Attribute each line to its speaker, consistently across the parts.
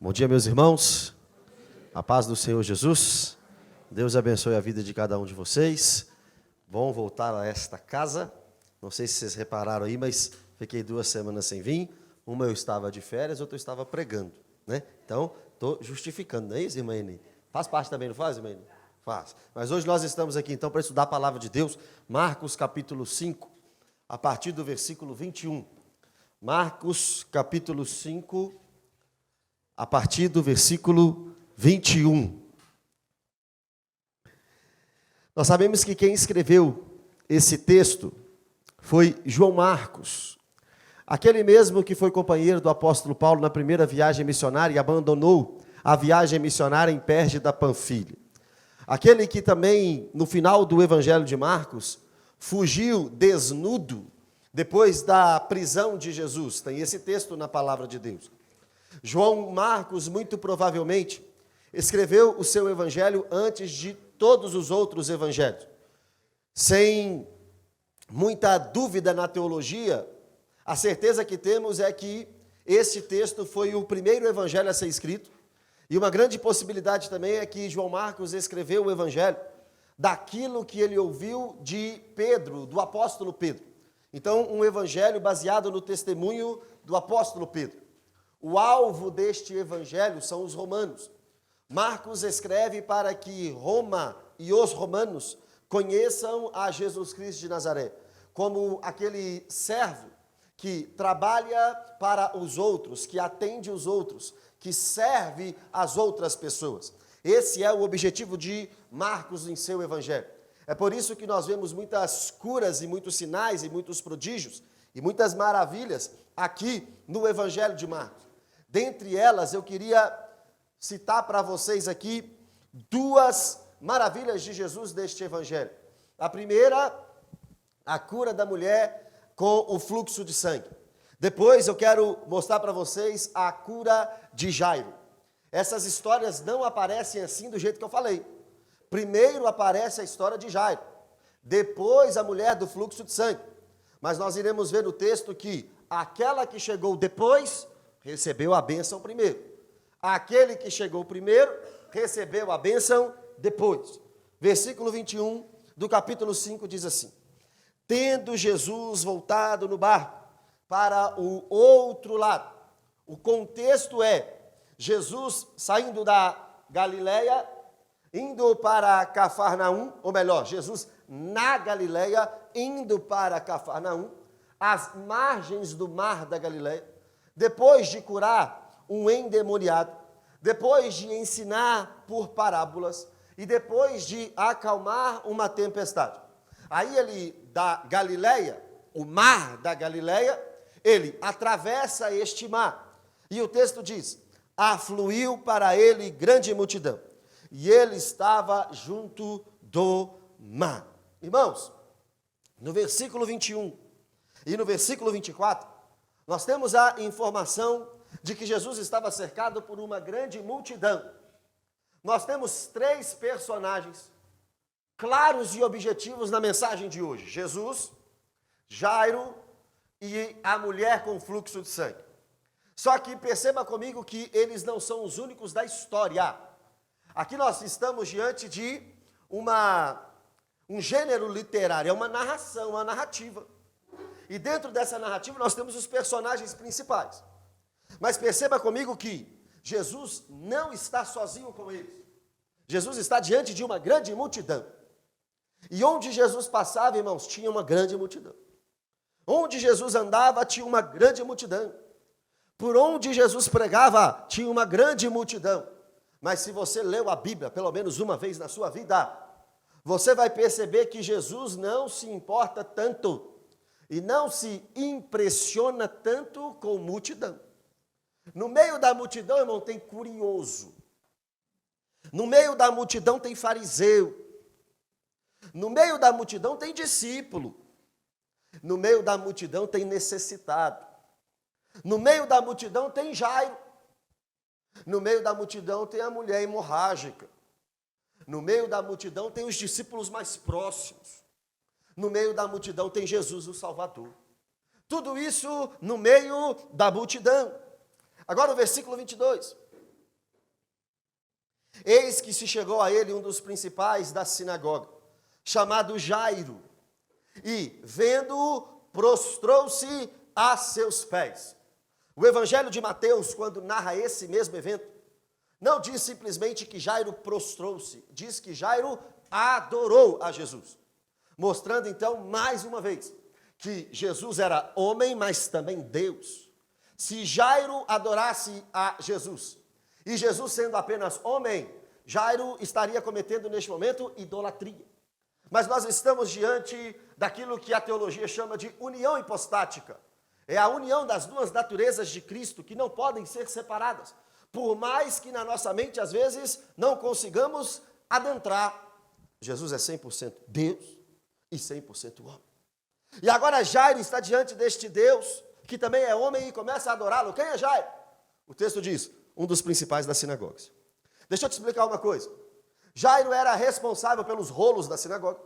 Speaker 1: Bom dia, meus irmãos. A paz do Senhor Jesus. Deus abençoe a vida de cada um de vocês. Bom voltar a esta casa. Não sei se vocês repararam aí, mas fiquei 2 semanas sem vir. Uma eu estava de férias, outra eu estava pregando, né? Então, estou justificando, não é isso, irmã Eni? Faz parte também, não faz, irmã Eni? Faz. Mas hoje nós estamos aqui, então, para estudar a palavra de Deus. Marcos, capítulo 5, a partir do versículo 21. Marcos, capítulo 5, a partir do versículo 21. Nós sabemos que quem escreveu esse texto foi João Marcos, aquele mesmo que foi companheiro do apóstolo Paulo na primeira viagem missionária e abandonou a viagem missionária em Perge da Panfilha. Aquele que também, no final do Evangelho de Marcos, fugiu desnudo depois da prisão de Jesus. Tem esse texto na palavra de Deus. João Marcos, muito provavelmente, escreveu o seu evangelho antes de todos os outros evangelhos. Sem muita dúvida na teologia, a certeza que temos é que esse texto foi o primeiro evangelho a ser escrito, e uma grande possibilidade também é que João Marcos escreveu o evangelho daquilo que ele ouviu de Pedro, do apóstolo Pedro. Então, um evangelho baseado no testemunho do apóstolo Pedro. O alvo deste evangelho são os romanos. Marcos escreve para que Roma e os romanos conheçam a Jesus Cristo de Nazaré como aquele servo que trabalha para os outros, que atende os outros, que serve as outras pessoas. Esse é o objetivo de Marcos em seu evangelho. É por isso que nós vemos muitas curas e muitos sinais e muitos prodígios e muitas maravilhas aqui no evangelho de Marcos. Dentre elas, eu queria citar para vocês aqui 2 maravilhas de Jesus deste evangelho. A primeira, a cura da mulher com o fluxo de sangue. Depois eu quero mostrar para vocês a cura de Jairo. Essas histórias não aparecem assim do jeito que eu falei. Primeiro aparece a história de Jairo, depois a mulher do fluxo de sangue. Mas nós iremos ver no texto que aquela que chegou depois recebeu a bênção primeiro. Aquele que chegou primeiro recebeu a bênção depois. Versículo 21 do capítulo 5 diz assim: tendo Jesus voltado no barco para o outro lado. O contexto é Jesus saindo da Galileia, indo para Cafarnaum, ou melhor, Jesus na Galileia, indo para Cafarnaum, às margens do mar da Galileia, depois de curar um endemoniado, depois de ensinar por parábolas e depois de acalmar uma tempestade. Aí ele, da Galileia, o mar da Galileia, ele atravessa este mar. E o texto diz: afluiu para ele grande multidão, e ele estava junto do mar. Irmãos, no versículo 21 e no versículo 24, nós temos a informação de que Jesus estava cercado por uma grande multidão. Nós temos 3 personagens claros e objetivos na mensagem de hoje: Jesus, Jairo e a mulher com fluxo de sangue. Só que perceba comigo que eles não são os únicos da história. Aqui nós estamos diante de um gênero literário, é uma narração, uma narrativa. E dentro dessa narrativa nós temos os personagens principais. Mas perceba comigo que Jesus não está sozinho com eles. Jesus está diante de uma grande multidão. E onde Jesus passava, irmãos, tinha uma grande multidão. Onde Jesus andava, tinha uma grande multidão. Por onde Jesus pregava, tinha uma grande multidão. Mas se você leu a Bíblia pelo menos uma vez na sua vida, você vai perceber que Jesus não se importa tanto e não se impressiona tanto com multidão. No meio da multidão, irmão, tem curioso. No meio da multidão tem fariseu. No meio da multidão tem discípulo. No meio da multidão tem necessitado. No meio da multidão tem Jairo. No meio da multidão tem a mulher hemorrágica. No meio da multidão tem os discípulos mais próximos. No meio da multidão tem Jesus, o Salvador. Tudo isso no meio da multidão. Agora o versículo 22. Eis que se chegou a ele um dos principais da sinagoga, chamado Jairo, e, vendo-o, prostrou-se a seus pés. O Evangelho de Mateus, quando narra esse mesmo evento, não diz simplesmente que Jairo prostrou-se, diz que Jairo adorou a Jesus, mostrando então, mais uma vez, que Jesus era homem, mas também Deus. Se Jairo adorasse a Jesus, e Jesus sendo apenas homem, Jairo estaria cometendo neste momento idolatria. Mas nós estamos diante daquilo que a teologia chama de união hipostática. É a união das duas naturezas de Cristo que não podem ser separadas. Por mais que na nossa mente, às vezes, não consigamos adentrar. Jesus é 100% Deus e 100% homem. E agora Jairo está diante deste Deus, que também é homem, e começa a adorá-lo. Quem é Jairo? O texto diz, um dos principais das sinagogas. Deixa eu te explicar uma coisa. Jairo era responsável pelos rolos da sinagoga.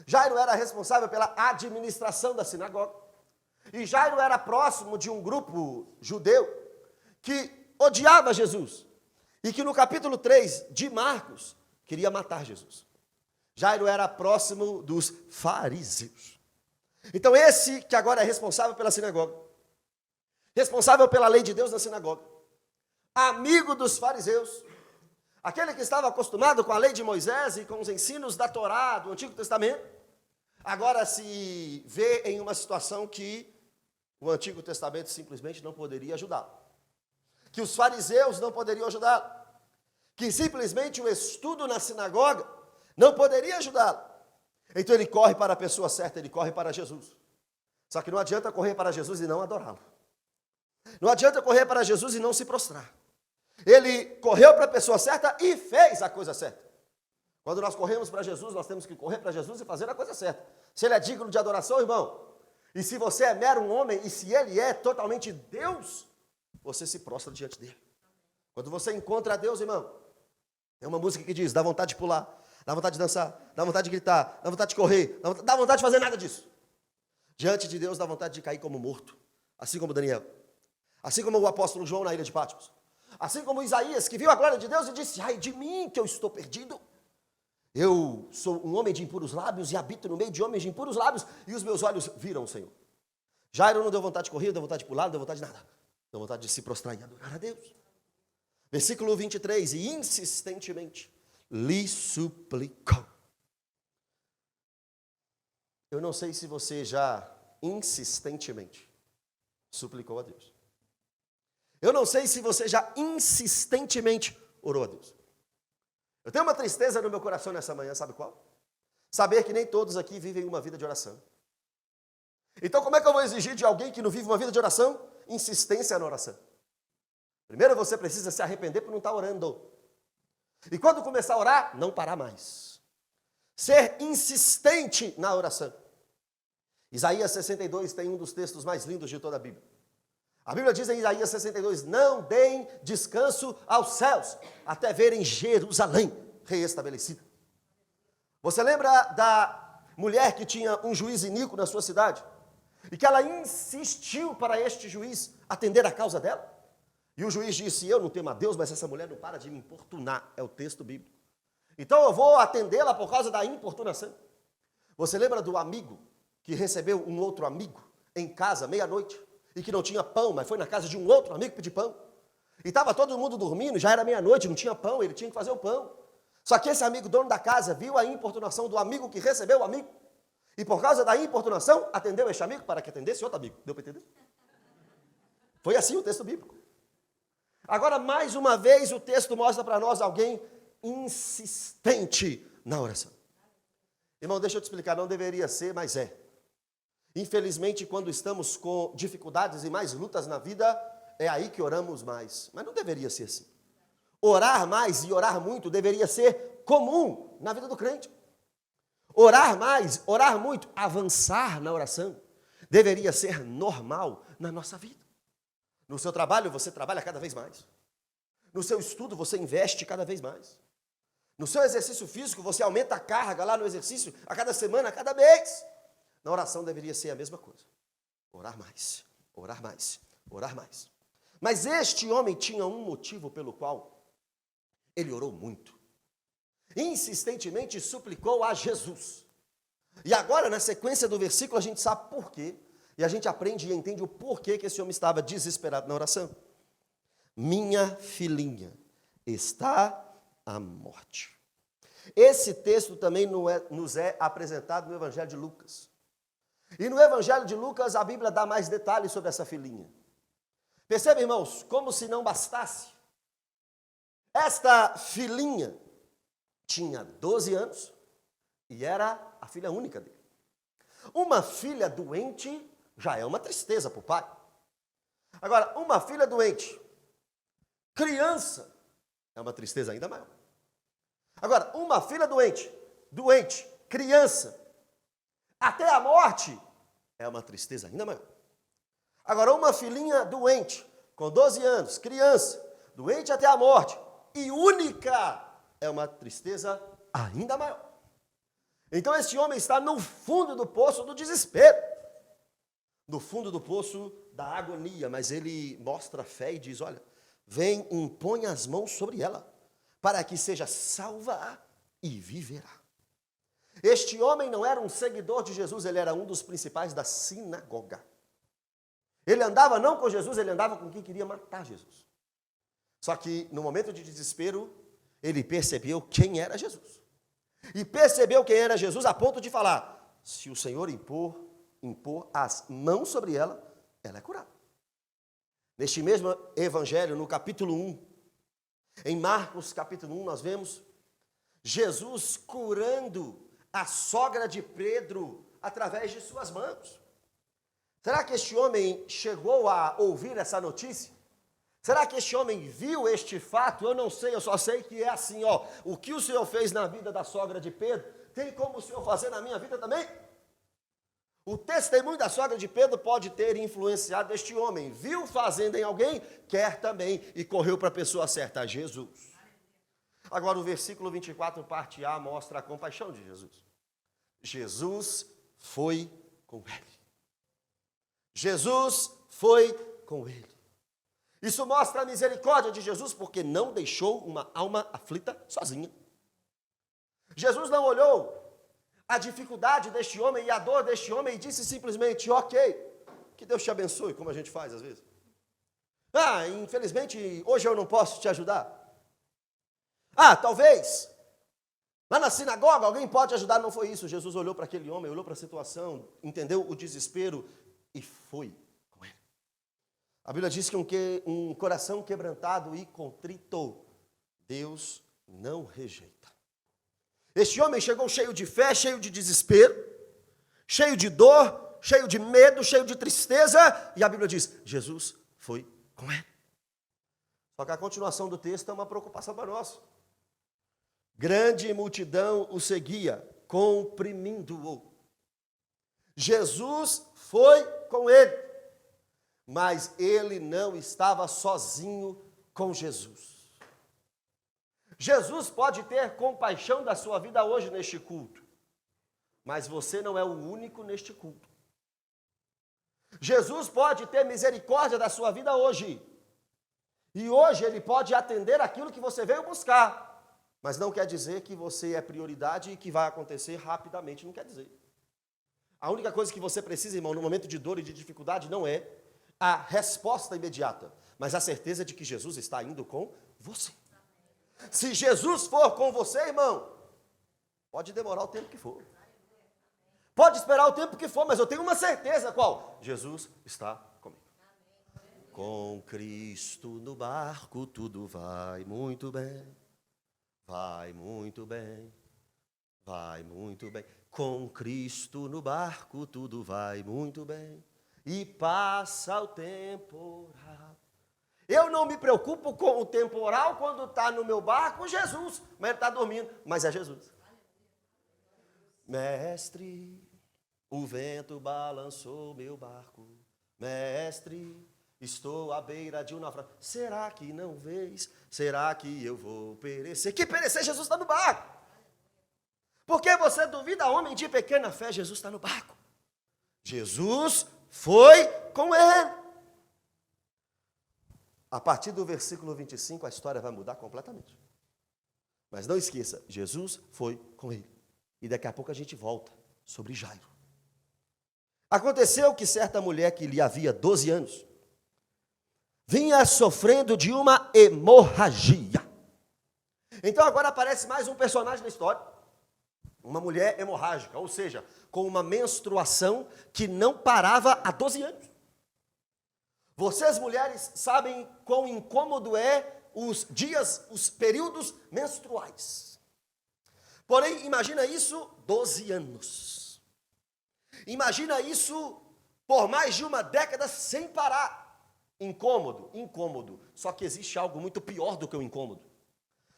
Speaker 1: Jairo era responsável pela administração da sinagoga. E Jairo era próximo de um grupo judeu que odiava Jesus. E que no capítulo 3 de Marcos queria matar Jesus. Jairo era próximo dos fariseus. Então esse que agora é responsável pela sinagoga, responsável pela lei de Deus na sinagoga, amigo dos fariseus, aquele que estava acostumado com a lei de Moisés e com os ensinos da Torá, do Antigo Testamento, agora se vê em uma situação que o Antigo Testamento simplesmente não poderia ajudá-lo. Que os fariseus não poderiam ajudá-lo. Que simplesmente o estudo na sinagoga não poderia ajudá-lo. Então ele corre para a pessoa certa, ele corre para Jesus. Só que não adianta correr para Jesus e não adorá-lo. Não adianta correr para Jesus e não se prostrar. Ele correu para a pessoa certa e fez a coisa certa. Quando nós corremos para Jesus, nós temos que correr para Jesus e fazer a coisa certa. Se ele é digno de adoração, irmão, e se você é mero um homem, e se ele é totalmente Deus, você se prostra diante dele. Quando você encontra Deus, irmão, tem uma música que diz, dá vontade de pular, dá vontade de dançar, dá vontade de gritar, dá vontade de correr, dá vontade de fazer nada disso. Diante de Deus dá vontade de cair como morto, assim como Daniel, assim como o apóstolo João na ilha de Patmos, assim como Isaías, que viu a glória de Deus e disse, ai de mim que eu estou perdido. Eu sou um homem de impuros lábios e habito no meio de homens de impuros lábios e os meus olhos viram o Senhor. Jairo não deu vontade de correr, não deu vontade de pular, não deu vontade de nada. Deu vontade de se prostrar e adorar a Deus. Versículo 23, e insistentemente lhe suplicou. Eu não sei se você já insistentemente suplicou a Deus. Eu não sei se você já insistentemente orou a Deus. Eu tenho uma tristeza no meu coração nessa manhã, sabe qual? Saber que nem todos aqui vivem uma vida de oração. Então como é que eu vou exigir de alguém que não vive uma vida de oração? Insistência na oração. Primeiro você precisa se arrepender por não estar orando. E quando começar a orar, não parar mais. Ser insistente na oração. Isaías 62 tem um dos textos mais lindos de toda a Bíblia. A Bíblia diz em Isaías 62, não deem descanso aos céus, até verem Jerusalém reestabelecida. Você lembra da mulher que tinha um juiz iníquo na sua cidade? E que ela insistiu para este juiz atender a causa dela? E o juiz disse, eu não temo a Deus, mas essa mulher não para de me importunar, é o texto bíblico. Então eu vou atendê-la por causa da importunação. Você lembra do amigo que recebeu um outro amigo em casa, meia-noite? E que não tinha pão, mas foi na casa de um outro amigo pedir pão. E estava todo mundo dormindo, já era meia-noite, não tinha pão, ele tinha que fazer o pão. Só que esse amigo, dono da casa, viu a importunação do amigo que recebeu o amigo. E por causa da importunação, atendeu este amigo para que atendesse outro amigo. Deu para entender? Foi assim o texto bíblico. Agora, mais uma vez, o texto mostra para nós alguém insistente na oração. Irmão, deixa eu te explicar, não deveria ser, mas é. Infelizmente, quando estamos com dificuldades e mais lutas na vida, é aí que oramos mais. Mas não deveria ser assim. Orar mais e orar muito deveria ser comum na vida do crente. Orar mais, orar muito, avançar na oração, deveria ser normal na nossa vida. No seu trabalho, você trabalha cada vez mais. No seu estudo, você investe cada vez mais. No seu exercício físico, você aumenta a carga lá no exercício a cada semana, a cada mês. Na oração deveria ser a mesma coisa. Orar mais, orar mais, orar mais. Mas este homem tinha um motivo pelo qual Ele orou muito. Insistentemente suplicou a Jesus. E agora, na sequência do versículo, a gente sabe por quê. E a gente aprende e entende o porquê que esse homem estava desesperado na oração. Minha filhinha está à morte. Esse texto também nos é apresentado no Evangelho de Lucas. E no Evangelho de Lucas, a Bíblia dá mais detalhes sobre essa filhinha. Percebe, irmãos, como se não bastasse. Esta filhinha tinha 12 anos e era a filha única dele. Uma filha doente já é uma tristeza para o pai. Agora, uma filha doente, criança, é uma tristeza ainda maior. Agora, uma filha doente, criança, até a morte, é uma tristeza ainda maior. Agora, uma filhinha doente, com 12 anos, criança, doente até a morte, e única, é uma tristeza ainda maior. Então, esse homem está no fundo do poço do desespero, no fundo do poço da agonia, mas ele mostra fé e diz, olha, vem, impõe as mãos sobre ela, para que seja salva e viverá. Este homem não era um seguidor de Jesus, ele era um dos principais da sinagoga. Ele andava não com Jesus, ele andava com quem queria matar Jesus. Só que no momento de desespero, ele percebeu quem era Jesus. E percebeu quem era Jesus a ponto de falar, se o Senhor impor as mãos sobre ela, ela é curada. Neste mesmo evangelho, no capítulo 1, em Marcos capítulo 1, nós vemos Jesus curando a sogra de Pedro através de suas mãos. Será que este homem chegou a ouvir essa notícia? Será que este homem viu este fato? Eu não sei, eu só sei que é assim, ó. O que o Senhor fez na vida da sogra de Pedro, tem como o Senhor fazer na minha vida também? O testemunho da sogra de Pedro pode ter influenciado este homem. Viu fazendo em alguém, quer também, e correu para a pessoa certa, Jesus. Agora o versículo 24, parte A, mostra a compaixão de Jesus. Jesus foi com ele. Jesus foi com ele. Isso mostra a misericórdia de Jesus, porque não deixou uma alma aflita sozinha. Jesus não olhou a dificuldade deste homem e a dor deste homem e disse simplesmente, ok, que Deus te abençoe, como a gente faz às vezes. Ah, infelizmente, hoje eu não posso te ajudar. Ah, talvez, lá na sinagoga alguém pode ajudar, não foi isso. Jesus olhou para aquele homem, olhou para a situação, entendeu o desespero e foi com ele. A Bíblia diz que um coração quebrantado e contrito, Deus não rejeita. Este homem chegou cheio de fé, cheio de desespero, cheio de dor, cheio de medo, cheio de tristeza, e a Bíblia diz, Jesus foi com ele. Só que a continuação do texto é uma preocupação para nós. Grande multidão o seguia, comprimindo-o. Jesus foi com ele, mas ele não estava sozinho com Jesus. Jesus pode ter compaixão da sua vida hoje neste culto, mas você não é o único neste culto. Jesus pode ter misericórdia da sua vida hoje, e hoje ele pode atender aquilo que você veio buscar, mas não quer dizer que você é prioridade e que vai acontecer rapidamente, não quer dizer. A única coisa que você precisa, irmão, no momento de dor e de dificuldade, não é a resposta imediata, mas a certeza de que Jesus está indo com você. Se Jesus for com você, irmão, pode demorar o tempo que for. Pode esperar o tempo que for, mas eu tenho uma certeza, qual? Jesus está comigo. Com Cristo no barco tudo vai muito bem. Vai muito bem. Vai muito bem. Com Cristo no barco tudo vai muito bem. E passa o temporal. Eu não me preocupo com o temporal quando está no meu barco, Jesus, mas ele está dormindo, mas é Jesus. Mestre, o vento balançou meu barco. Mestre, estou à beira de um naufrágio. Será que não vês? Será que eu vou perecer? Que perecer? Jesus está no barco. Por que você duvida, homem de pequena fé? Jesus está no barco. Jesus foi com ele. A partir do versículo 25, a história vai mudar completamente. Mas não esqueça, Jesus foi com ele. E daqui a pouco a gente volta sobre Jairo. Aconteceu que certa mulher que lhe havia 12 anos, vinha sofrendo de uma hemorragia. Então agora aparece mais um personagem na história. Uma mulher hemorrágica, ou seja, com uma menstruação que não parava há 12 anos. Vocês mulheres sabem quão incômodo é os dias, os períodos menstruais. Porém, imagina isso 12 anos. Imagina isso por mais de uma década sem parar. Incômodo, incômodo. Só que existe algo muito pior do que o incômodo.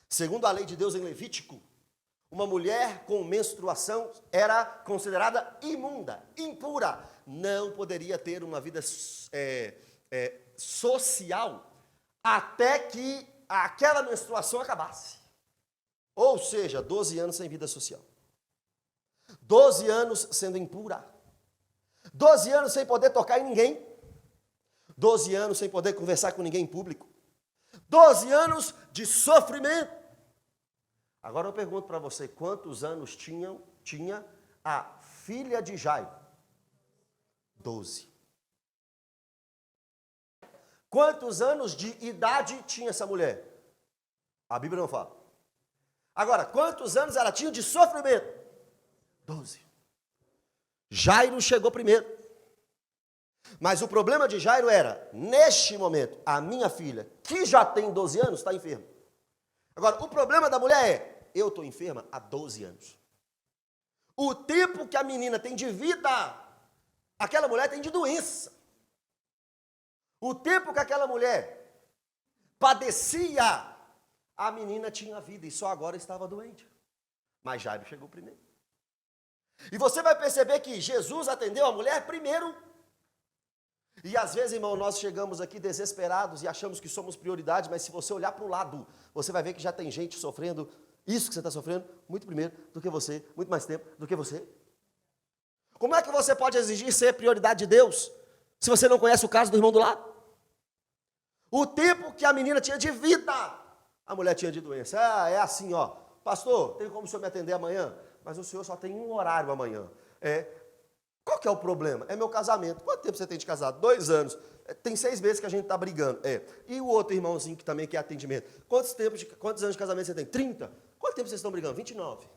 Speaker 1: Segundo a lei de Deus em Levítico, uma mulher com menstruação era considerada imunda, impura. Não poderia ter uma vida social até que aquela menstruação acabasse. Ou seja, 12 anos sem vida social. 12 anos sendo impura. 12 anos sem poder tocar em ninguém. 12 anos sem poder conversar com ninguém em público. 12 anos de sofrimento. Agora eu pergunto para você, quantos anos tinha a filha de Jairo? 12. Quantos anos de idade tinha essa mulher? A Bíblia não fala. Agora, quantos anos ela tinha de sofrimento? 12. Jairo chegou primeiro. Mas o problema de Jairo era, neste momento, a minha filha, que já tem 12 anos, está enferma. Agora, o problema da mulher é, eu estou enferma há 12 anos. O tempo que a menina tem de vida, aquela mulher tem de doença. O tempo que aquela mulher padecia, a menina tinha vida e só agora estava doente. Mas Jairo chegou primeiro. E você vai perceber que Jesus atendeu a mulher primeiro. E às vezes, irmão, nós chegamos aqui desesperados e achamos que somos prioridade, mas se você olhar para o lado, você vai ver que já tem gente sofrendo isso que você está sofrendo muito primeiro do que você, muito mais tempo do que você. Como é que você pode exigir ser prioridade de Deus se você não conhece o caso do irmão do lado? O tempo que a menina tinha de vida, a mulher tinha de doença. É assim, ó, pastor, tem como o senhor me atender amanhã? Mas o senhor só tem um horário amanhã. Qual que é o problema? É meu casamento. Quanto tempo você tem de casado? 2 anos. Tem 6 meses que a gente está brigando. E o outro irmãozinho que também quer atendimento? Quantos anos de casamento você tem? 30. Quanto tempo vocês estão brigando? 29.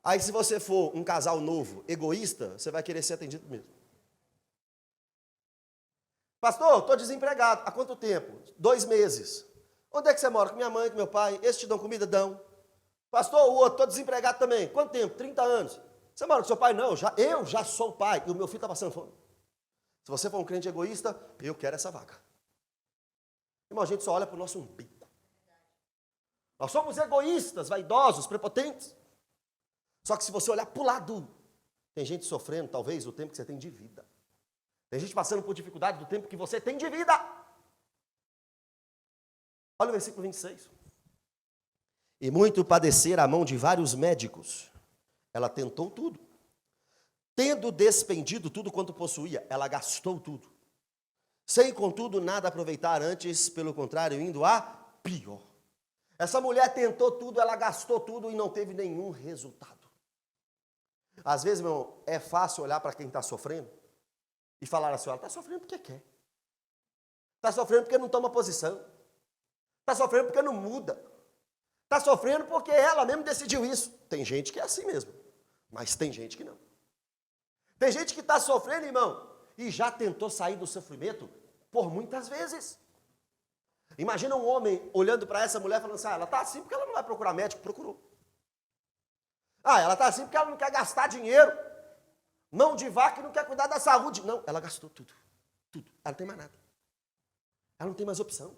Speaker 1: Aí se você for um casal novo, egoísta, você vai querer ser atendido mesmo. Pastor, estou desempregado. Há quanto tempo? 2 meses. Onde é que você mora? Com minha mãe, com meu pai. Esses te dão comida? Dão. Pastor, o outro, estou desempregado também. Quanto tempo? 30 anos. Você mora com seu pai? Não, eu já sou o pai e o meu filho está passando fome. Se você for um crente egoísta, eu quero essa vaga. Irmão, a gente só olha para o nosso umbigo. Nós somos egoístas, vaidosos, prepotentes. Só que se você olhar para o lado, tem gente sofrendo, talvez, o tempo que você tem de vida. Tem gente passando por dificuldade do tempo que você tem de vida. Olha o versículo 26. E muito padecer à mão de vários médicos. Ela tentou tudo. Tendo despendido tudo quanto possuía, ela gastou tudo. Sem, contudo, nada aproveitar, antes, pelo contrário, indo a pior. Essa mulher tentou tudo, ela gastou tudo e não teve nenhum resultado. Às vezes, meu irmão, é fácil olhar para quem está sofrendo e falar assim, ela está sofrendo porque quer. Está sofrendo porque não toma posição. Está sofrendo porque não muda. Está sofrendo porque ela mesmo decidiu isso. Tem gente que é assim mesmo, mas tem gente que não. Tem gente que está sofrendo, irmão, e já tentou sair do sofrimento por muitas vezes. Imagina um homem olhando para essa mulher falando assim, ela está assim porque ela não vai procurar médico, procurou. Ela está assim porque ela não quer gastar dinheiro. Mão de vaca e não quer cuidar da saúde. Não, ela gastou tudo. Tudo. Ela não tem mais nada. Ela não tem mais opção.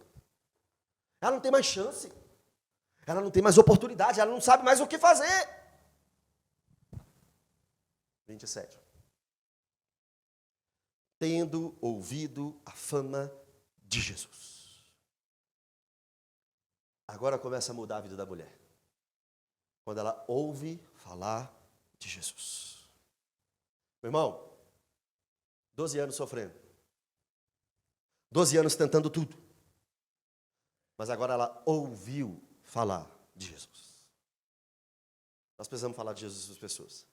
Speaker 1: Ela não tem mais chance. Ela não tem mais oportunidade. Ela não sabe mais o que fazer. 27. Tendo ouvido a fama de Jesus. Agora começa a mudar a vida da mulher. Quando ela ouve falar de Jesus. Meu irmão, 12 anos sofrendo. 12 anos tentando tudo. mas agora ela ouviu falar de Jesus. Nós precisamos falar de Jesus para as pessoas.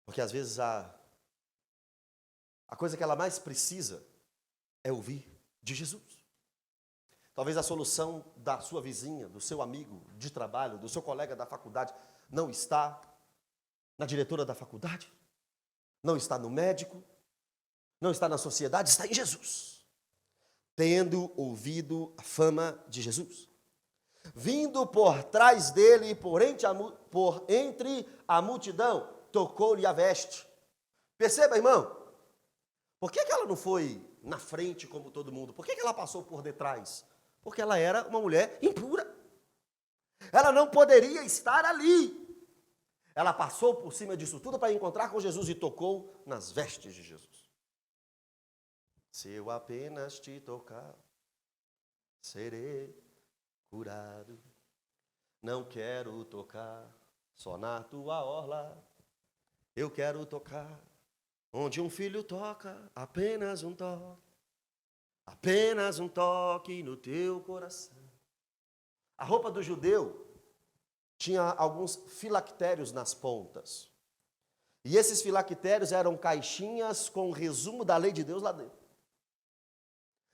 Speaker 1: Porque às vezes a coisa que ela mais precisa é ouvir de Jesus. Talvez a solução da sua vizinha, do seu amigo de trabalho, do seu colega da faculdade, não está na diretora da faculdade, não está no médico, não está na sociedade, está em Jesus. Tendo ouvido a fama de Jesus, vindo por trás dele e por entre a multidão, tocou-lhe a veste. Perceba, irmão, por que ela não foi na frente como todo mundo? Por que ela passou por detrás? Porque ela era uma mulher impura. Ela não poderia estar ali. Ela passou por cima disso tudo para encontrar com Jesus e tocou nas vestes de Jesus. Se eu apenas te tocar, serei curado. Não quero tocar só na tua orla. Eu quero tocar onde um filho toca, apenas um toque. Apenas um toque no teu coração. A roupa do judeu tinha alguns filactérios nas pontas. E esses filactérios eram caixinhas com resumo da lei de Deus lá dentro.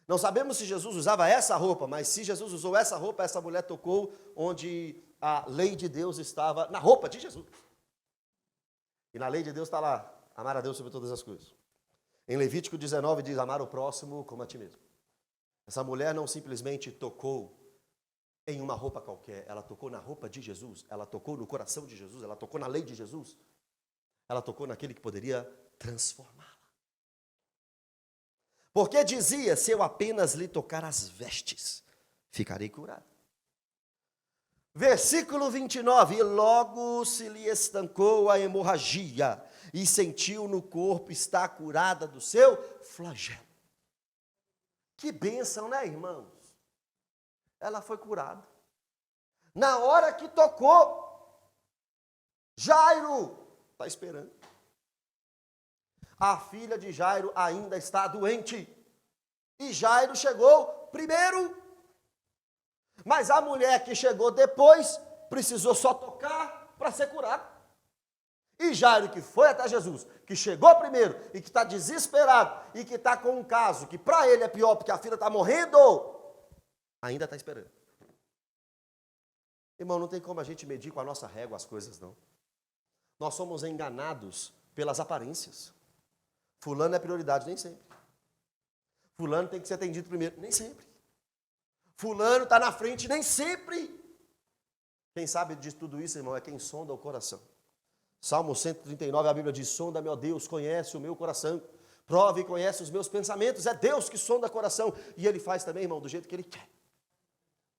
Speaker 1: Não sabemos se Jesus usava essa roupa, mas se Jesus usou essa roupa, essa mulher tocou onde a lei de Deus estava, na roupa de Jesus. E na lei de Deus está lá, amar a Deus sobre todas as coisas. Em Levítico 19 diz, amar o próximo como a ti mesmo. Essa mulher não simplesmente tocou em uma roupa qualquer, ela tocou na roupa de Jesus, ela tocou no coração de Jesus, ela tocou na lei de Jesus, ela tocou naquele que poderia transformá-la. Porque dizia, se eu apenas lhe tocar as vestes, ficarei curado. Versículo 29, e logo se lhe estancou a hemorragia, e sentiu no corpo estar curada do seu flagelo. Que bênção, né, irmãos? Ela foi curada. Na hora que tocou, Jairo está esperando. A filha de Jairo ainda está doente. E Jairo chegou primeiro. Mas a mulher que chegou depois, precisou só tocar para ser curada. E Jairo, que foi até Jesus, que chegou primeiro e que está desesperado e que está com um caso que para ele é pior porque a filha está morrendo, ainda está esperando. Irmão, não tem como a gente medir com a nossa régua as coisas, não. Nós somos enganados pelas aparências. Fulano é prioridade, nem sempre. Fulano tem que ser atendido primeiro, nem sempre. Fulano está na frente, nem sempre. Quem sabe de tudo isso, irmão, é quem sonda o coração. Salmo 139, a Bíblia diz, sonda-me, ó Deus, conhece o meu coração, prove e conhece os meus pensamentos, é Deus que sonda o coração, e Ele faz também, irmão, do jeito que Ele quer.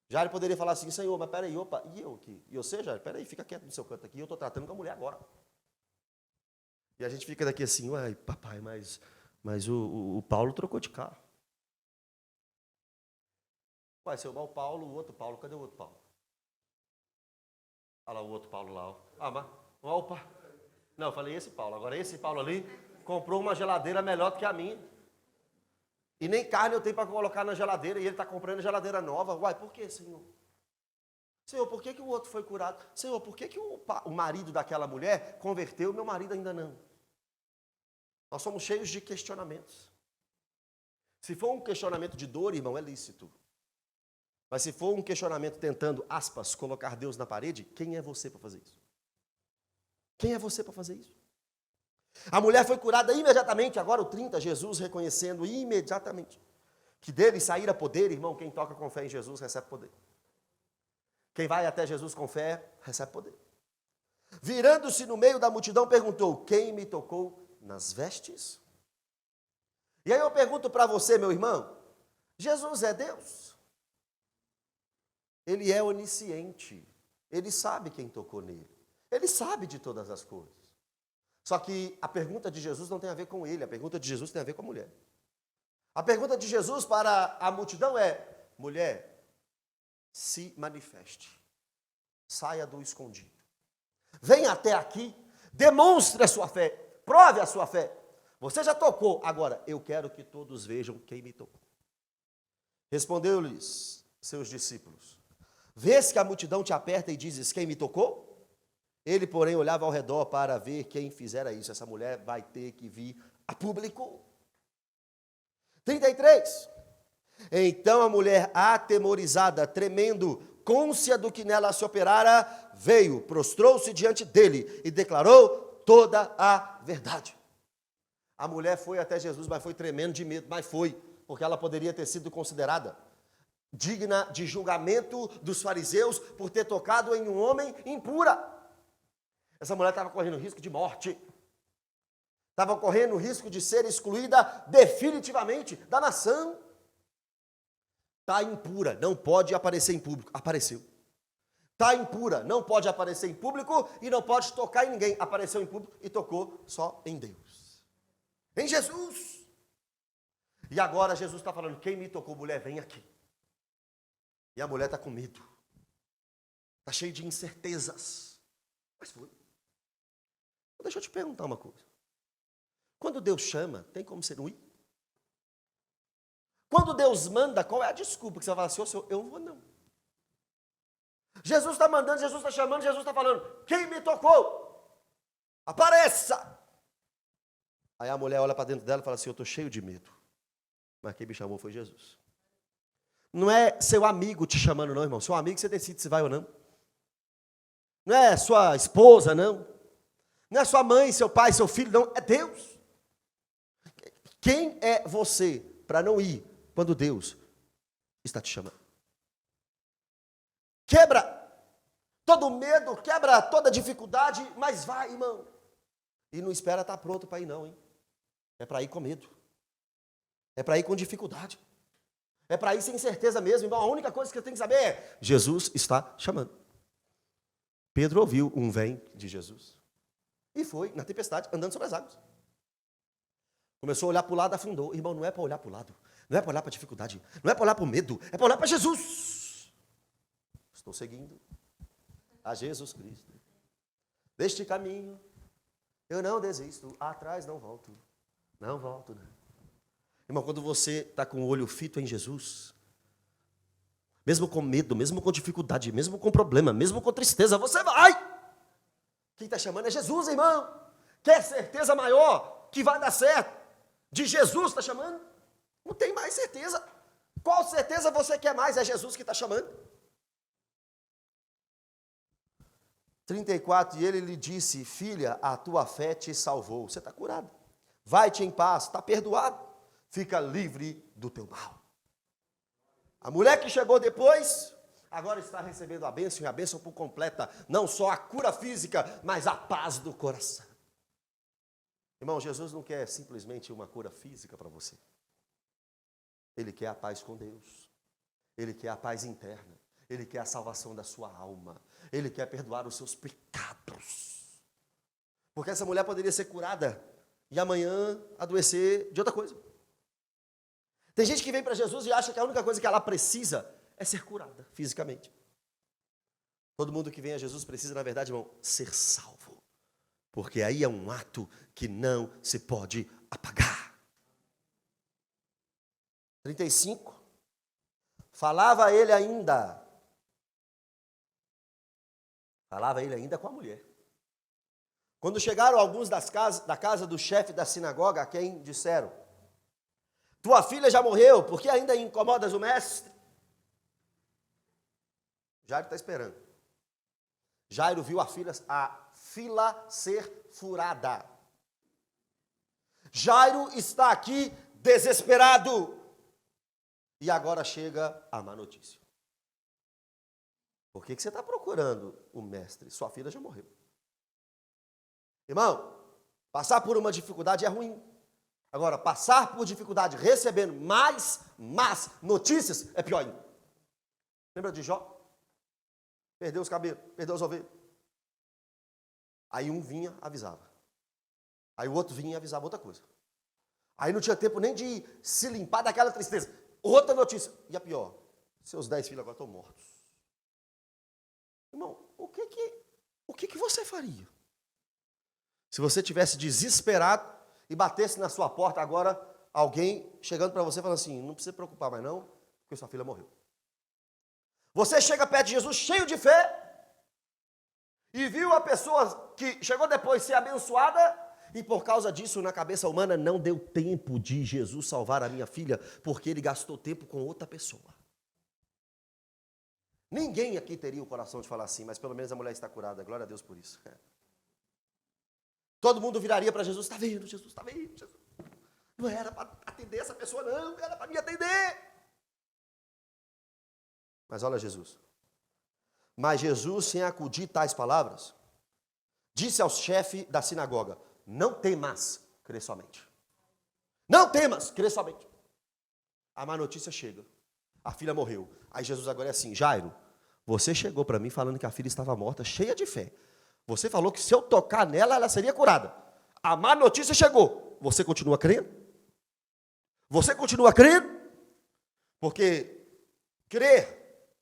Speaker 1: Jairo poderia falar assim, Senhor, mas peraí, opa, e eu aqui? E você, Jairo, peraí, fica quieto no seu canto aqui, eu estou tratando com a mulher agora. E a gente fica daqui assim, uai, papai, mas o Paulo trocou de carro. Uai, seu irmão Paulo, o outro Paulo, cadê o outro Paulo? Olha lá o outro Paulo lá, ó. Ah, mas... Opa! Não, eu falei esse Paulo. Agora esse Paulo ali comprou uma geladeira melhor do que a minha. E nem carne eu tenho para colocar na geladeira e ele está comprando geladeira nova. Uai, por que, Senhor? Senhor, por que o outro foi curado? Senhor, por que o marido daquela mulher converteu e meu marido ainda não? Nós somos cheios de questionamentos. Se for um questionamento de dor, irmão, é lícito. Mas se for um questionamento tentando, aspas, colocar Deus na parede, quem é você para fazer isso? Quem é você para fazer isso? A mulher foi curada imediatamente, agora o 30, Jesus reconhecendo imediatamente que dele saíra poder, irmão, quem toca com fé em Jesus recebe poder. Quem vai até Jesus com fé, recebe poder. Virando-se no meio da multidão, perguntou, quem me tocou nas vestes? E aí eu pergunto para você, meu irmão, Jesus é Deus? Ele é onisciente, ele sabe quem tocou nele. Ele sabe de todas as coisas. Só que a pergunta de Jesus não tem a ver com ele, a pergunta de Jesus tem a ver com a mulher. A pergunta de Jesus para a multidão é, mulher, se manifeste, saia do escondido. Venha até aqui, demonstre a sua fé, prove a sua fé. Você já tocou, agora eu quero que todos vejam quem me tocou. Respondeu-lhes seus discípulos: vês que a multidão te aperta e dizes, quem me tocou? Ele, porém, olhava ao redor para ver quem fizera isso. Essa mulher vai ter que vir a público. 33. Então a mulher, atemorizada, tremendo, cônscia do que nela se operara, veio, prostrou-se diante dele e declarou toda a verdade. A mulher foi até Jesus, mas foi tremendo de medo, mas foi, porque ela poderia ter sido considerada digna de julgamento dos fariseus por ter tocado em um homem impura. Essa mulher estava correndo risco de morte, estava correndo risco de ser excluída definitivamente da nação. Está impura, não pode aparecer em público. Apareceu. Está impura, não pode aparecer em público e não pode tocar em ninguém. Apareceu em público e tocou só em Deus. Em Jesus. E agora Jesus está falando, quem me tocou, mulher, vem aqui. E a mulher está com medo. Está cheia de incertezas. Mas foi. Deixa eu te perguntar uma coisa. Quando Deus chama, tem como você não ir? Quando Deus manda, qual é a desculpa que você vai falar assim, Senhor, eu não vou não. Jesus está mandando, Jesus está chamando, Jesus está falando, quem me tocou? Apareça! Aí a mulher olha para dentro dela e fala assim, eu estou cheio de medo. Mas quem me chamou foi Jesus. Não é seu amigo te chamando não, irmão. Seu amigo você decide se vai ou não. Não é sua esposa, não. Não é sua mãe, seu pai, seu filho, não. É Deus. Quem é você para não ir quando Deus está te chamando? Quebra todo medo, quebra toda dificuldade, mas vai, irmão. E não espera estar pronto para ir não, hein? É para ir com medo. É para ir com dificuldade. É para ir sem certeza mesmo, irmão. A única coisa que você tem que saber é, Jesus está chamando. Pedro ouviu um vem de Jesus. E foi, na tempestade, andando sobre as águas. Começou a olhar para o lado, afundou. Irmão, não é para olhar para o lado. Não é para olhar para a dificuldade. Não é para olhar para o medo. É para olhar para Jesus. Estou seguindo a Jesus Cristo. Deste caminho, eu não desisto. Atrás não volto. Não volto, não. Irmão, quando você está com o olho fito em Jesus, mesmo com medo, mesmo com dificuldade, mesmo com problema, mesmo com tristeza, você vai. Quem está chamando é Jesus, irmão. Quer certeza maior que vai dar certo? De Jesus está chamando? Não tem mais certeza. Qual certeza você quer mais? É Jesus que está chamando. 34, e ele lhe disse, filha, a tua fé te salvou. Você está curado. Vai-te em paz, está perdoado. Fica livre do teu mal. A mulher que chegou depois, agora está recebendo a bênção, e a bênção por completa, não só a cura física, mas a paz do coração. Irmão, Jesus não quer simplesmente uma cura física para você. Ele quer a paz com Deus. Ele quer a paz interna. Ele quer a salvação da sua alma. Ele quer perdoar os seus pecados. Porque essa mulher poderia ser curada e amanhã adoecer de outra coisa. Tem gente que vem para Jesus e acha que a única coisa que ela precisa é ser curada fisicamente. Todo mundo que vem a Jesus precisa, na verdade, irmão, ser salvo. Porque aí é um ato que não se pode apagar. 35. Falava ele ainda com a mulher. Quando chegaram alguns da casa do chefe da sinagoga, a quem disseram, tua filha já morreu, por que ainda incomodas o mestre? Jairo está esperando. Jairo viu a fila ser furada. Jairo está aqui desesperado. E agora chega a má notícia. Por que você está procurando o mestre? Sua filha já morreu. Irmão, passar por uma dificuldade é ruim. Agora, passar por dificuldade recebendo mais más notícias é pior ainda. Lembra de Jó? Perdeu os cabelos, perdeu as ovelhas. Aí um vinha, avisava. Aí o outro vinha e avisava outra coisa. Aí não tinha tempo nem de se limpar daquela tristeza. Outra notícia. E a pior, seus 10 filhos agora estão mortos. Irmão, o que você faria? Se você tivesse desesperado e batesse na sua porta agora, alguém chegando para você falando assim, não precisa se preocupar mais não, porque sua filha morreu. Você chega perto de Jesus cheio de fé e viu a pessoa que chegou depois ser abençoada e por causa disso, na cabeça humana, não deu tempo de Jesus salvar a minha filha, porque ele gastou tempo com outra pessoa. Ninguém aqui teria o coração de falar assim, mas pelo menos a mulher está curada, glória a Deus por isso. Todo mundo viraria para Jesus, está vendo, Jesus, está vendo, Jesus. Não era para atender essa pessoa, não, era para me atender. Mas olha Jesus. Mas Jesus, sem acudir tais palavras, disse ao chefe da sinagoga, não temas, crê somente. Não temas, crê somente. A má notícia chega. A filha morreu. Aí Jesus agora é assim, Jairo, você chegou para mim falando que a filha estava morta, cheia de fé. Você falou que se eu tocar nela, ela seria curada. A má notícia chegou. Você continua crendo? Você continua crendo? Porque crer,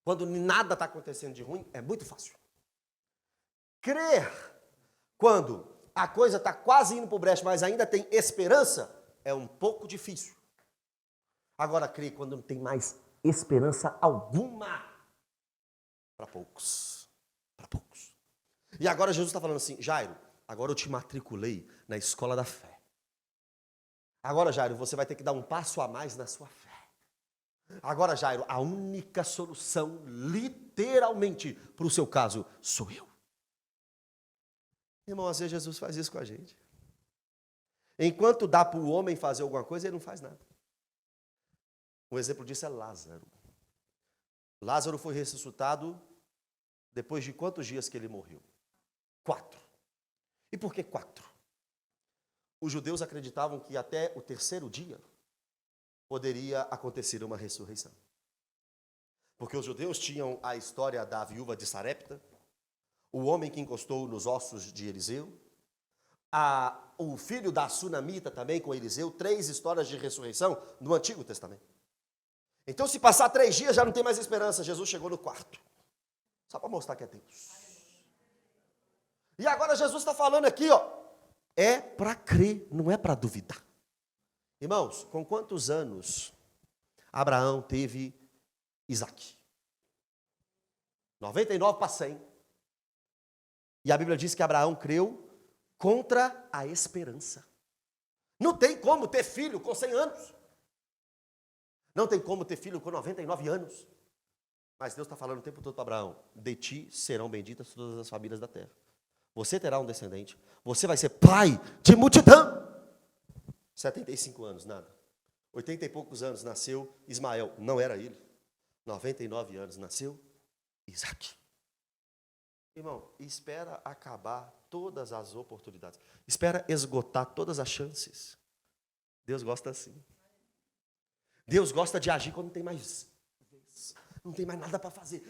Speaker 1: quando nada está acontecendo de ruim, é muito fácil. Crer, quando a coisa está quase indo para o brecho, mas ainda tem esperança, é um pouco difícil. Agora, crer quando não tem mais esperança alguma, para poucos. Para poucos. E agora Jesus está falando assim, Jairo, agora eu te matriculei na escola da fé. Agora, Jairo, você vai ter que dar um passo a mais na sua fé. Agora, Jairo, a única solução, literalmente, para o seu caso, sou eu. Irmão, às vezes Jesus faz isso com a gente. Enquanto dá para o homem fazer alguma coisa, ele não faz nada. Um exemplo disso é Lázaro. Lázaro foi ressuscitado depois de quantos dias que ele morreu? 4. E por que 4? Os judeus acreditavam que até o 3º dia poderia acontecer uma ressurreição. Porque os judeus tinham a história da viúva de Sarepta, o homem que encostou nos ossos de Eliseu, o filho da Sunamita também com Eliseu, 3 histórias de ressurreição no Antigo Testamento. Então, se passar 3 dias, já não tem mais esperança. Jesus chegou no 4. Só para mostrar que é Deus. E agora Jesus está falando aqui, ó. É para crer, não é para duvidar. Irmãos, com quantos anos Abraão teve Isaque? 99 para 100. E a Bíblia diz que Abraão creu contra a esperança. Não tem como ter filho com 100 anos. Não tem como ter filho com 99 anos. Mas Deus está falando o tempo todo para Abraão, de ti serão benditas todas as famílias da terra. Você terá um descendente. Você vai ser pai de multidão. 75 anos, nada. 80 e poucos anos nasceu Ismael. Não era ele. 99 anos nasceu Isaque. Irmão, espera acabar todas as oportunidades. Espera esgotar todas as chances. Deus gosta assim. Deus gosta de agir quando não tem mais vez. Não tem mais nada para fazer.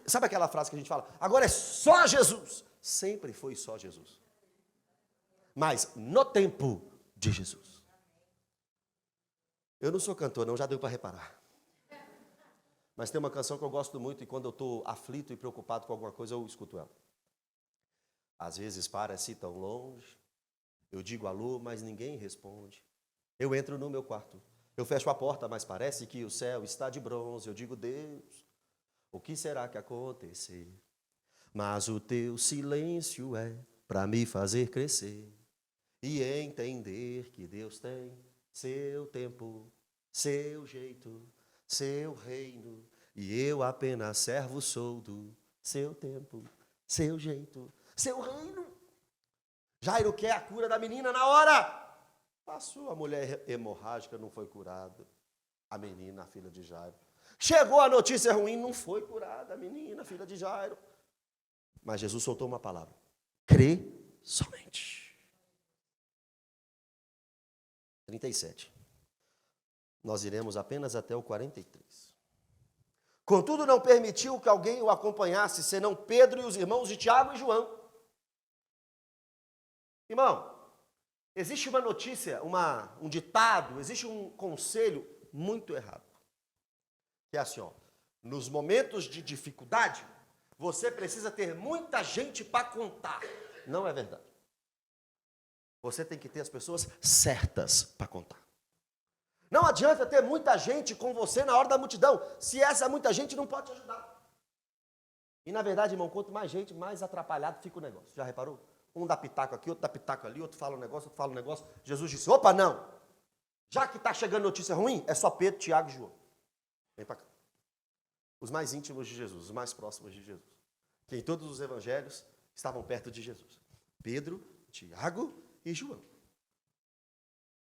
Speaker 1: Sabe aquela frase que a gente fala? Agora é só Jesus. Sempre foi só Jesus. Mas no tempo de Jesus. Eu não sou cantor, não, já deu para reparar. Mas tem uma canção que eu gosto muito e quando eu estou aflito e preocupado com alguma coisa, eu escuto ela. Às vezes parece tão longe, eu digo alô, mas ninguém responde. Eu entro no meu quarto, eu fecho a porta, mas parece que o céu está de bronze. Eu digo, Deus, o que será que aconteceu? Mas o teu silêncio é para me fazer crescer e entender que Deus tem seu tempo, seu jeito, seu reino, e eu apenas servo sou do seu tempo, seu jeito, seu reino. Jairo quer a cura da menina na hora. Passou, a mulher hemorrágica não foi curada. A menina, a filha de Jairo. Chegou a notícia ruim, não foi curada a menina, a filha de Jairo. Mas Jesus soltou uma palavra. Crê somente. 37. Nós iremos apenas até o 43. Contudo, não permitiu que alguém o acompanhasse, senão Pedro e os irmãos de Tiago e João. Irmão, existe uma notícia, um ditado, existe um conselho muito errado. Que é assim, ó, nos momentos de dificuldade, você precisa ter muita gente para contar. Não é verdade. Você tem que ter as pessoas certas para contar. Não adianta ter muita gente com você na hora da multidão, se essa muita gente não pode te ajudar. E na verdade, irmão, quanto mais gente, mais atrapalhado fica o negócio. Já reparou? Um dá pitaco aqui, outro dá pitaco ali, outro fala um negócio, outro fala um negócio. Jesus disse, opa, não. Já que está chegando notícia ruim, é só Pedro, Tiago e João. Vem para cá. Os mais íntimos de Jesus, os mais próximos de Jesus. Que em todos os evangelhos estavam perto de Jesus. Pedro, Tiago e João.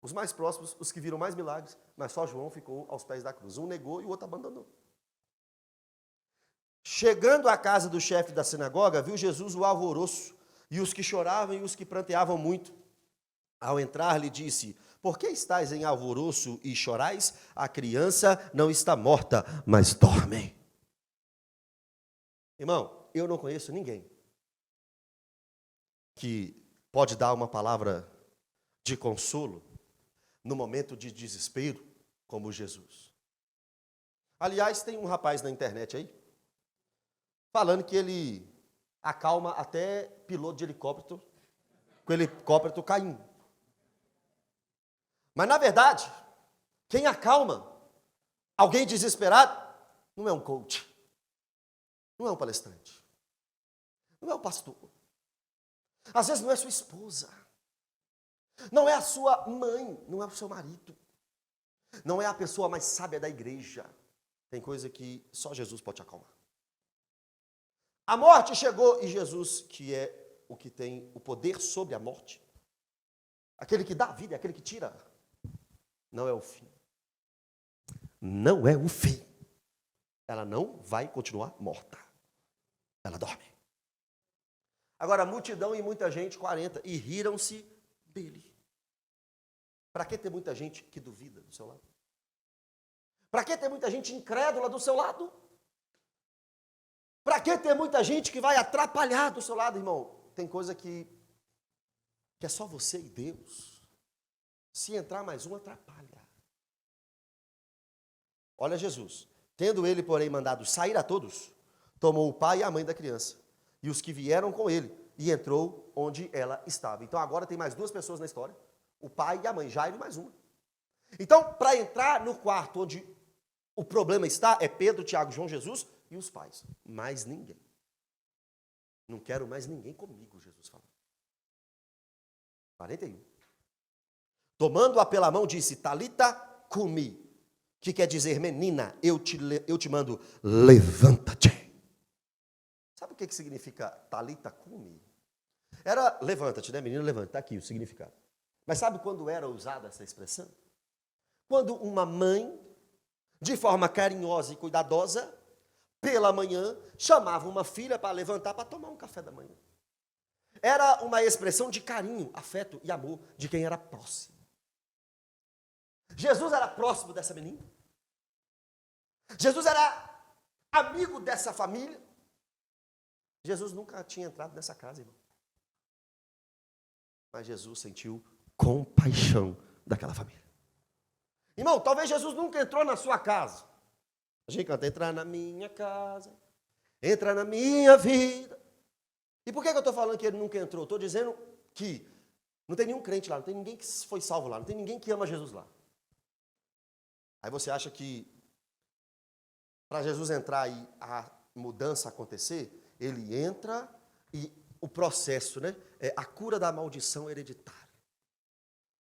Speaker 1: Os mais próximos, os que viram mais milagres, mas só João ficou aos pés da cruz. Um negou e o outro abandonou. Chegando à casa do chefe da sinagoga, viu Jesus o alvoroço, e os que choravam e os que pranteavam muito. Ao entrar, lhe disse, por que estáis em alvoroço e chorais? A criança não está morta, mas dorme. Irmão, eu não conheço ninguém que pode dar uma palavra de consolo no momento de desespero como Jesus. Aliás, tem um rapaz na internet aí, falando que ele acalma até piloto de helicóptero, com o helicóptero caindo. Mas, na verdade, quem acalma alguém desesperado não é um coach, não é um palestrante, não é um pastor. Às vezes não é sua esposa, não é a sua mãe, não é o seu marido, não é a pessoa mais sábia da igreja. Tem coisa que só Jesus pode acalmar. A morte chegou e Jesus, que é o que tem o poder sobre a morte, aquele que dá a vida, aquele que tira, não é o fim. Não é o fim. Ela não vai continuar morta. Ela dorme. Agora, multidão e muita gente, 40, e riram-se dele. Para que ter muita gente que duvida do seu lado? Para que ter muita gente incrédula do seu lado? Para que ter muita gente que vai atrapalhar do seu lado, irmão? Tem coisa que é só você e Deus. Se entrar mais um, atrapalha. Olha Jesus. Tendo ele, porém, mandado sair a todos, tomou o pai e a mãe da criança, e os que vieram com ele, e entrou onde ela estava. Então agora tem mais duas pessoas na história, o pai e a mãe, Jairo e mais uma. Então, para entrar no quarto onde o problema está, é Pedro, Tiago, João, Jesus e os pais. Mais ninguém. Não quero mais ninguém comigo, Jesus falou. 41. Tomando-a pela mão, disse, Talita cumi, que quer dizer, menina, eu te mando, levanta-te. Sabe o que significa Talita cumi? Era levanta-te, né, menina, levanta, está aqui o significado. Mas sabe quando era usada essa expressão? Quando uma mãe, de forma carinhosa e cuidadosa, pela manhã, chamava uma filha para levantar para tomar um café da manhã. Era uma expressão de carinho, afeto e amor de quem era próximo. Jesus era próximo dessa menina. Jesus era amigo dessa família. Jesus nunca tinha entrado nessa casa, irmão. Mas Jesus sentiu compaixão daquela família. Irmão, talvez Jesus nunca entrou na sua casa. A gente canta, entrar na minha casa, entra na minha vida. E por que eu estou falando que ele nunca entrou? Estou dizendo que não tem nenhum crente lá, não tem ninguém que foi salvo lá, não tem ninguém que ama Jesus lá. Aí você acha que para Jesus entrar e a mudança acontecer, ele entra e o processo, né, é a cura da maldição hereditária.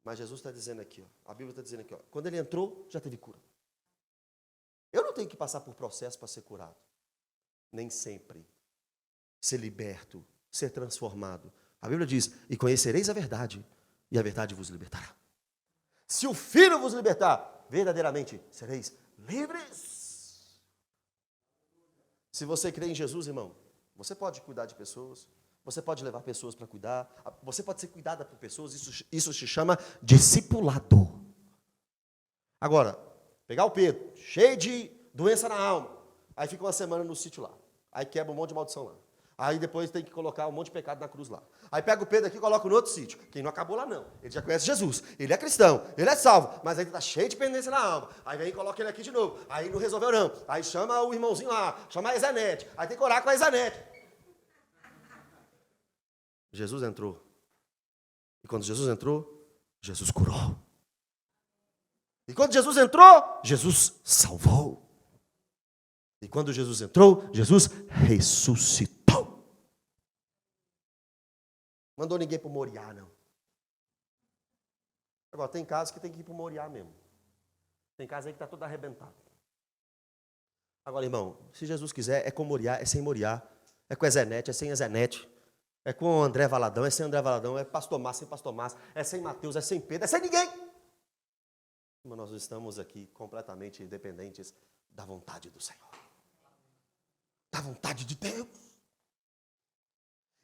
Speaker 1: Mas Jesus está dizendo aqui, ó, a Bíblia está dizendo aqui, ó, quando ele entrou, já teve cura. Eu não tenho que passar por processo para ser curado. Nem sempre. Ser liberto, ser transformado. A Bíblia diz, e conhecereis a verdade, e a verdade vos libertará. Se o Filho vos libertar, verdadeiramente sereis livres. Se você crê em Jesus, irmão, você pode cuidar de pessoas, você pode levar pessoas para cuidar, você pode ser cuidada por pessoas, isso se chama discipulado. Agora, pegar o Pedro, cheio de doença na alma, aí fica uma semana no sítio lá, aí quebra um monte de maldição lá, aí depois tem que colocar um monte de pecado na cruz lá. Aí pega o Pedro aqui e coloca no outro sítio, quem não acabou lá não, ele já conhece Jesus, ele é cristão, ele é salvo, mas aí está cheio de pendência na alma, aí vem e coloca ele aqui de novo, aí não resolveu não, aí chama o irmãozinho lá, chama a Exanete, aí tem que orar com a Exanete. Jesus entrou. E quando Jesus entrou, Jesus curou. E quando Jesus entrou, Jesus salvou. E quando Jesus entrou, Jesus ressuscitou. Mandou ninguém para o Moriá, não. Agora, tem casos que tem que ir para o Moriá mesmo. Tem casos aí que está todo arrebentado. Agora, irmão, se Jesus quiser, é com Moriá, é sem Moriá. É com Ezenete, é sem Ezenete. É com André Valadão, é sem André Valadão. É pastor Márcio, sem pastor Márcio. É sem Mateus, é sem Pedro, é sem ninguém. Mas nós estamos aqui completamente independentes da vontade do Senhor. Da vontade de Deus.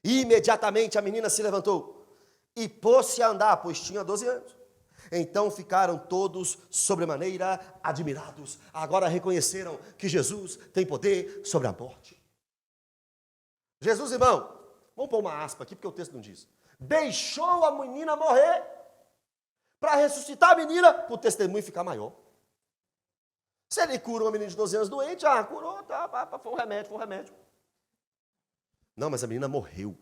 Speaker 1: E imediatamente a menina se levantou e pôs-se a andar, pois tinha 12 anos. Então ficaram todos sobremaneira admirados. Agora reconheceram que Jesus tem poder sobre a morte. Jesus, irmão, vamos pôr uma aspa aqui porque o texto não diz. Deixou a menina morrer para ressuscitar a menina para o testemunho ficar maior. Se ele cura uma menina de 12 anos doente, curou, tá, foi um remédio. Não, mas a menina morreu.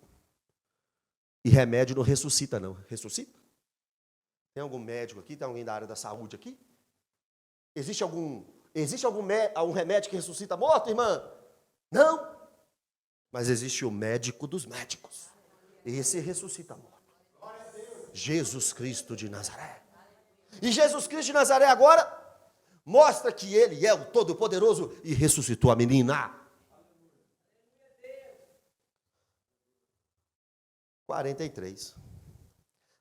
Speaker 1: E remédio não ressuscita, não. Ressuscita? Tem algum médico aqui? Tem alguém da área da saúde aqui? Existe algum remédio que ressuscita morto, irmã? Não. Mas existe o médico dos médicos. Esse ressuscita morto. Jesus Cristo de Nazaré. E Jesus Cristo de Nazaré agora mostra que Ele é o Todo-Poderoso e ressuscitou a menina. 43.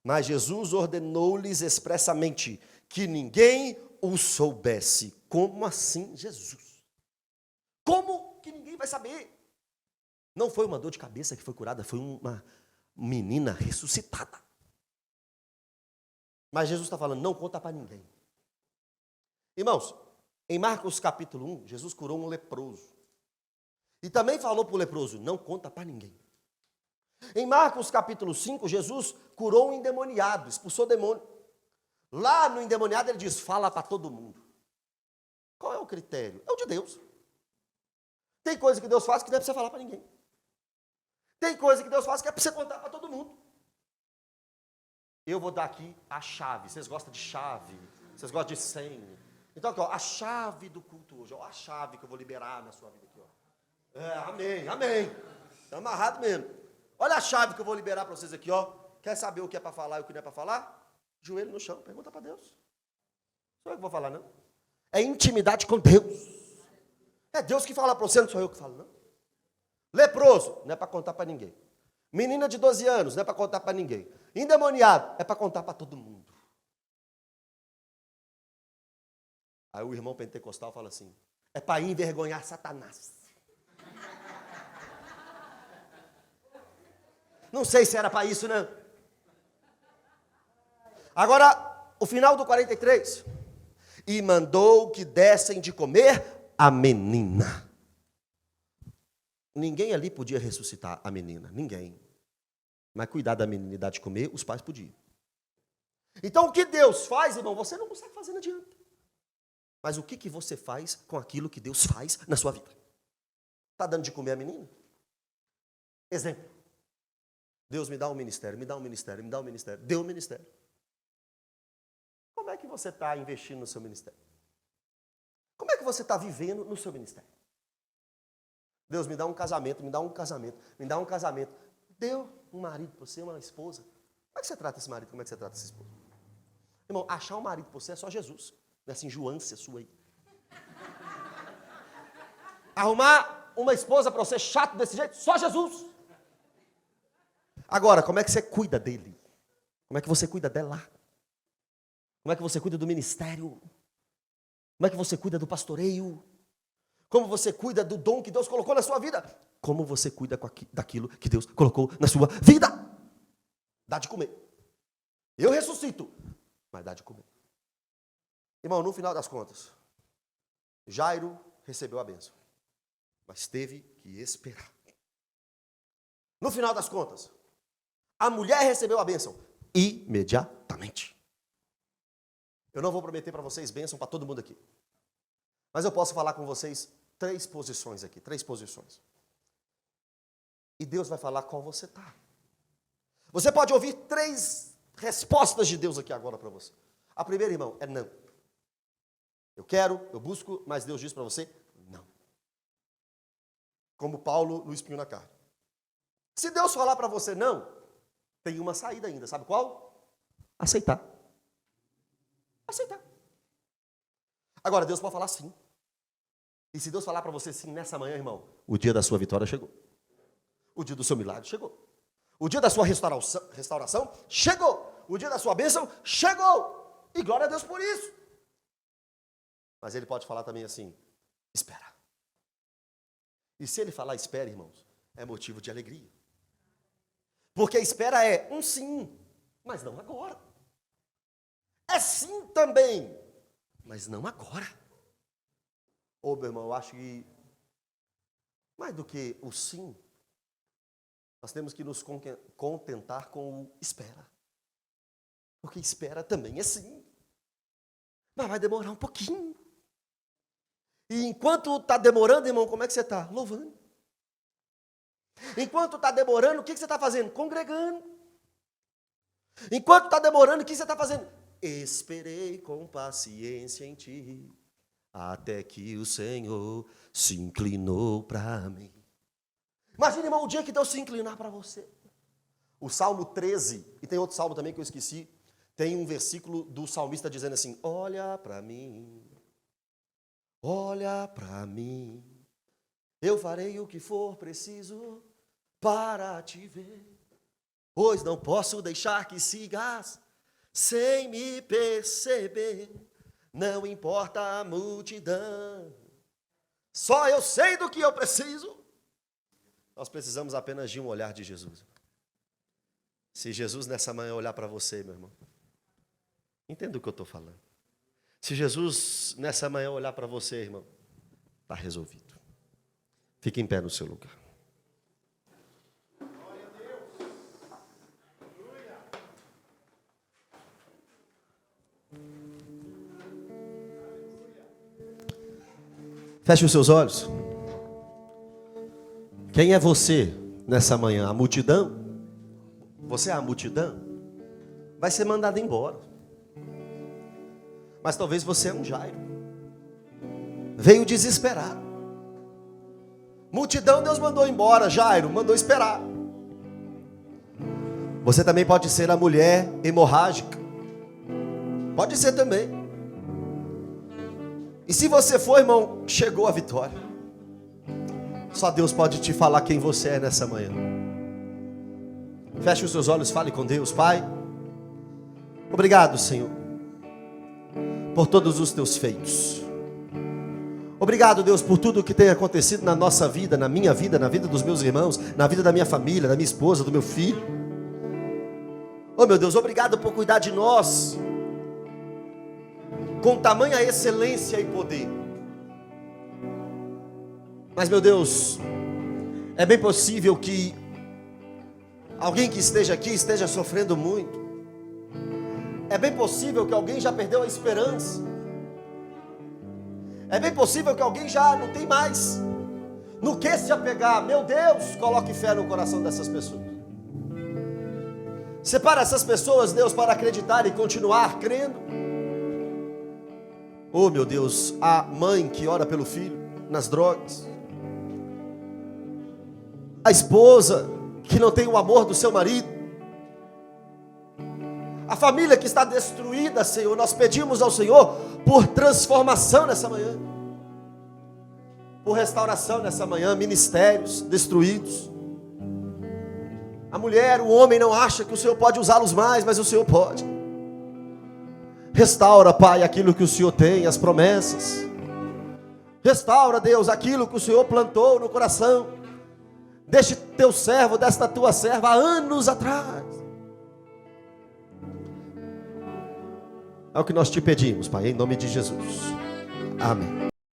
Speaker 1: Mas Jesus ordenou-lhes expressamente que ninguém o soubesse. Como assim, Jesus? Como que ninguém vai saber? Não foi uma dor de cabeça que foi curada, foi uma menina ressuscitada. Mas Jesus está falando, não conta para ninguém. Irmãos, em Marcos capítulo 1, Jesus curou um leproso. E também falou para o leproso, não conta para ninguém. Em Marcos capítulo 5, Jesus curou um endemoniado, expulsou demônio. Lá no endemoniado ele diz, fala para todo mundo. Qual é o critério? É o de Deus. Tem coisa que Deus faz que não é para você falar para ninguém. Tem coisa que Deus faz que é para você contar para todo mundo. Eu vou dar aqui a chave. Vocês gostam de chave? Vocês gostam de senha? Então aqui, ó, a chave do culto hoje. Ó, a chave que eu vou liberar na sua vida aqui. Ó. Amém. Está amarrado mesmo. Olha a chave que eu vou liberar para vocês aqui, ó. Quer saber o que é para falar e o que não é para falar? Joelho no chão, pergunta para Deus. Não sou eu que vou falar, não. É intimidade com Deus. É Deus que fala para você, não sou eu que falo, não. Leproso, não é para contar para ninguém. Menina de 12 anos, não é para contar para ninguém. Endemoniado, é para contar para todo mundo. Aí o irmão pentecostal fala assim, é para envergonhar Satanás. Não sei se era para isso, não. Agora, o final do 43. E mandou que dessem de comer a menina. Ninguém ali podia ressuscitar a menina, ninguém. Mas cuidar da menina e dar de comer, os pais podiam. Então o que Deus faz, irmão, você não consegue fazer, não adianta. Mas o que você faz com aquilo que Deus faz na sua vida? Está dando de comer a menina? Exemplo. Deus me dá um ministério, me dá um ministério, me dá um ministério. Deu um ministério. Como é que você está investindo no seu ministério? Como é que você está vivendo no seu ministério? Deus me dá um casamento, me dá um casamento, me dá um casamento. Deu um marido para você, uma esposa. Como é que você trata esse marido? Como é que você trata essa esposa? Irmão, achar um marido para você é só Jesus. Não é essa enjoância sua aí. Arrumar uma esposa para você chato desse jeito, só Jesus. Agora, como é que você cuida dele? Como é que você cuida dela? Como é que você cuida do ministério? Como é que você cuida do pastoreio? Como você cuida do dom que Deus colocou na sua vida? Como você cuida daquilo que Deus colocou na sua vida? Dá de comer. Eu ressuscito, mas dá de comer. Irmão, no final das contas, Jairo recebeu a bênção, mas teve que esperar. No final das contas, a mulher recebeu a bênção imediatamente. Eu não vou prometer para vocês bênção para todo mundo aqui. Mas eu posso falar com vocês 3 posições aqui, 3 posições. E Deus vai falar qual você está. Você pode ouvir 3 respostas de Deus aqui agora para você. A primeira, irmão, é não. Eu quero, eu busco, mas Deus diz para você, não. Como Paulo no espinho na carne. Se Deus falar para você não, tem uma saída ainda, sabe qual? Aceitar. Aceitar. Agora, Deus pode falar sim. E se Deus falar para você sim nessa manhã, irmão, o dia da sua vitória chegou. O dia do seu milagre chegou. O dia da sua restauração chegou. O dia da sua bênção chegou. E glória a Deus por isso. Mas ele pode falar também assim, espera. E se ele falar espera, irmãos, é motivo de alegria. Porque a espera é um sim, mas não agora. É sim também, mas não agora. Ô, meu irmão, eu acho que mais do que o sim, nós temos que nos contentar com o espera. Porque espera também é sim. Mas vai demorar um pouquinho. E enquanto está demorando, irmão, como é que você está? Louvando. Enquanto está demorando, o que você está fazendo? Congregando. Enquanto está demorando, o que você está fazendo? Esperei com paciência em ti, até que o Senhor se inclinou para mim. Imagina, irmão, o dia que Deus se inclinar para você. O Salmo 13, e tem outro salmo também que eu esqueci, tem um versículo do salmista dizendo assim, olha para mim, eu farei o que for preciso para te ver, pois não posso deixar que sigas sem me perceber, não importa a multidão, só eu sei do que eu preciso. Nós precisamos apenas de um olhar de Jesus. Se Jesus nessa manhã olhar para você, meu irmão, entenda o que eu estou falando. Se Jesus nessa manhã olhar para você, irmão, está resolvido. Fique em pé no seu lugar. Feche os seus olhos. Quem é você nessa manhã? A multidão? Você é a multidão? Vai ser mandado embora. Mas talvez você é um Jairo. Veio desesperado. Multidão Deus mandou embora, Jairo mandou esperar. Você também pode ser a mulher hemorrágica. Pode ser também. E se você for, irmão, chegou a vitória. Só Deus pode te falar quem você é nessa manhã. Feche os seus olhos, fale com Deus. Pai, obrigado, Senhor, por todos os teus feitos. Obrigado, Deus, por tudo que tem acontecido na nossa vida, na minha vida, na vida dos meus irmãos, na vida da minha família, da minha esposa, do meu filho. Oh, meu Deus, obrigado por cuidar de nós com tamanha excelência e poder. Mas, meu Deus, é bem possível que alguém que esteja aqui esteja sofrendo muito. É bem possível que alguém já perdeu a esperança. É bem possível que alguém já não tem mais no que se apegar. Meu Deus, coloque fé no coração dessas pessoas. Separa essas pessoas, Deus, para acreditar e continuar crendo. Oh, meu Deus, a mãe que ora pelo filho nas drogas. A esposa que não tem o amor do seu marido. A família que está destruída, Senhor. Nós pedimos ao Senhor por transformação nessa manhã. Por restauração nessa manhã. Ministérios destruídos. A mulher, o homem não acha que o Senhor pode usá-los mais, mas o Senhor pode. Restaura, Pai, aquilo que o Senhor tem, as promessas. Restaura, Deus, aquilo que o Senhor plantou no coração deste teu servo, desta tua serva, há anos atrás. É o que nós te pedimos, Pai, em nome de Jesus. Amém.